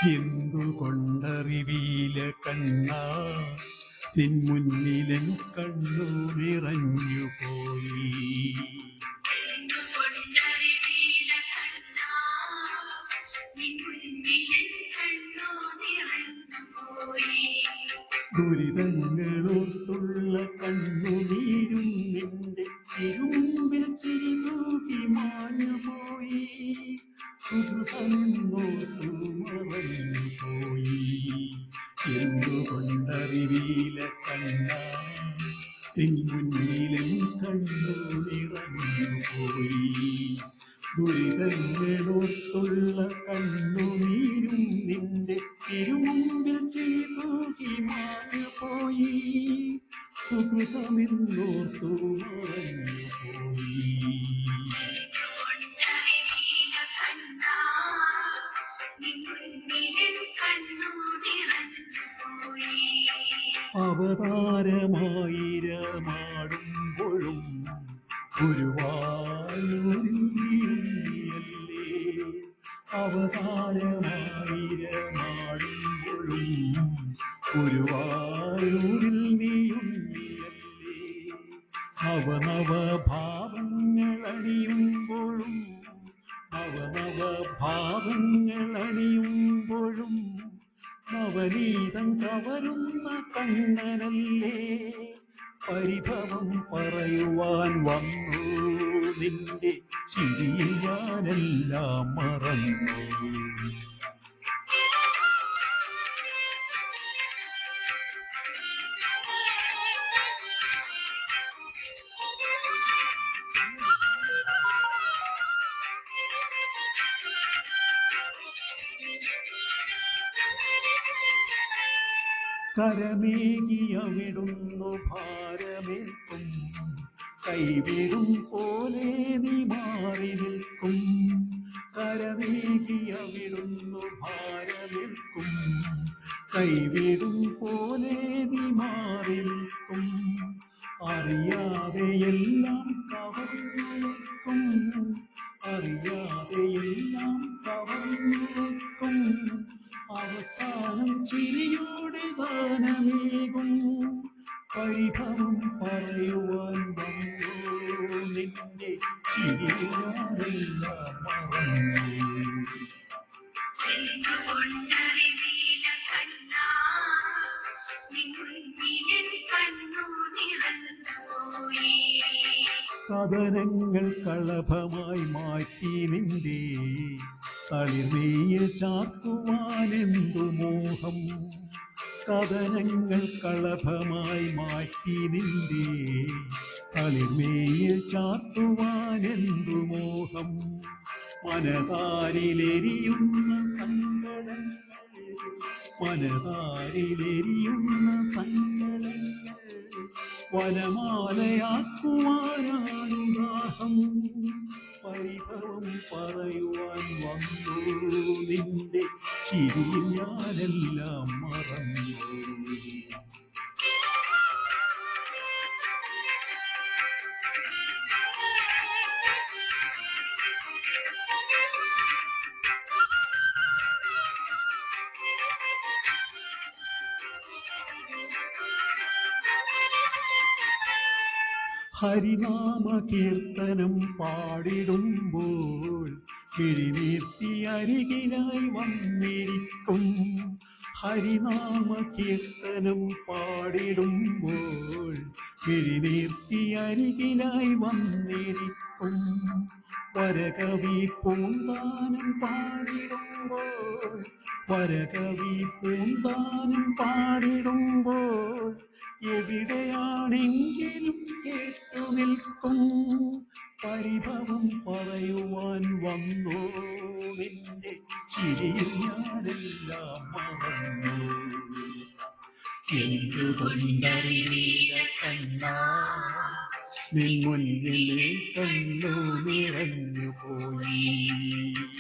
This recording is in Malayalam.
എന്തുകൊണ്ടറിവീല കണ്ണാ നിൻ മുന്നിലൻ കണ്ണു നിറഞ്ഞു പോയി. ദുരിതങ്ങളോർത്തുള്ള കണ്ണുനീരും നിന്റെ തിരുമുമ്പിൽ ചിരിതൂകി മാഞ്ഞുപോയി. സുഖമെന്നോർത്തു മറഞ്ഞു പോയി. എന്തുകൊണ്ടറിവീല കണ്ണാ നിൻ മുന്നിലും കണ്ണു നിറഞ്ഞു പോയി. ദുരിതങ്ങളോർത്തുള്ള കണ്ണുനീരും നിന്റെ തിരുമുമ്പിൽ ചെയ്തൂകി മാഞ്ഞുപോയി. സുഹൃതമെന്നോർത്തു മറഞ്ഞു പോയി. അവതാരമായിരമാടുമ്പോഴും ഗുരുവായൂരിയല്ലേ. അവതാരമായിരമാടുമ്പോഴും ഗുരുവായൂരിൽ നീയുണ്ടിയല്ലേ. നവനവഭാവങ്ങളണിയുമ്പോഴും നവനവഭാവങ്ങളണിയുമ്പോഴും നവനീതം കവരുന്ന കണ്ണനല്ലേ. പരിഭവം പറയുവാൻ വന്നു നിന്റെ ചിരിയിൽ ഞാനെല്ലാം മറന്നു. കരമേകിയവിടുന്നു ഭാരമേൽക്കും. കൈവിടും പോലെ നീ മാറി നിൽക്കും. കരമേകിയവിടുന്നു ഭാരമേൽക്കും. കൈവിടും പോലെ നീ മാറി നിൽക്കും. അറിയാതെയെല്ലാം കവർന്നെടുക്കും. അറിയാതെയെല്ലാം കവർന്നെടുക്കും. അവസാനം ചിരിയോടെ ദാനമേകും. പരിഭവം പറയുവാൻ വന്നു നിന്റെ ചിരിയാരെല്ലാം മറന്നു. കഥനങ്ങൾ കളഭമായി മാറ്റി നിന്റെ തളിർമേയിൽ ചാർത്തുവാനെന്തു മോഹം. കഥനങ്ങൾ കളഭമായി മാറ്റി നിന്റെ തളിർമേയിൽ ചാർത്തുവാനെന്തു മോഹം. മനതാരിലെരിയുന്ന സങ്കടങ്ങൾ, മനതാരിലെരിയുന്ന സങ്കടങ്ങൾ വനമാലയാക്കുവാനാനുദാഹം. പരിഭവം പറയുവാൻ വന്നു നിന്റെ ചിരിയിൽ ഞാനെല്ലാം മറന്നു. ഹരിനാമ കീർത്തനം പാടിടുമ്പോൾ കിഴിനീർത്തി അരികിലായി വന്നിരിക്കും. ഹരിനാമ കീർത്തനം പാടിടുമ്പോൾ കിഴിനീർത്തി അരികിലായി വന്നിരിക്കും. വരകവി പൂന്താനം പാടിടുമ്പോൾ, വരകവി പൂന്താനം പാടിടുമ്പോൾ എവിടെയാണെങ്കിലും കേട്ടു നിൽക്കും. പരിഭവം പറയുവാൻ വന്നു നിന്റെ ചിരിയിൽ ഞാനെല്ലാം മറന്നു. എന്തുകൊണ്ടറിവീല കണ്ണാ നിൻ മുന്നിലെ കണ്ണു നിറഞ്ഞു പോയി.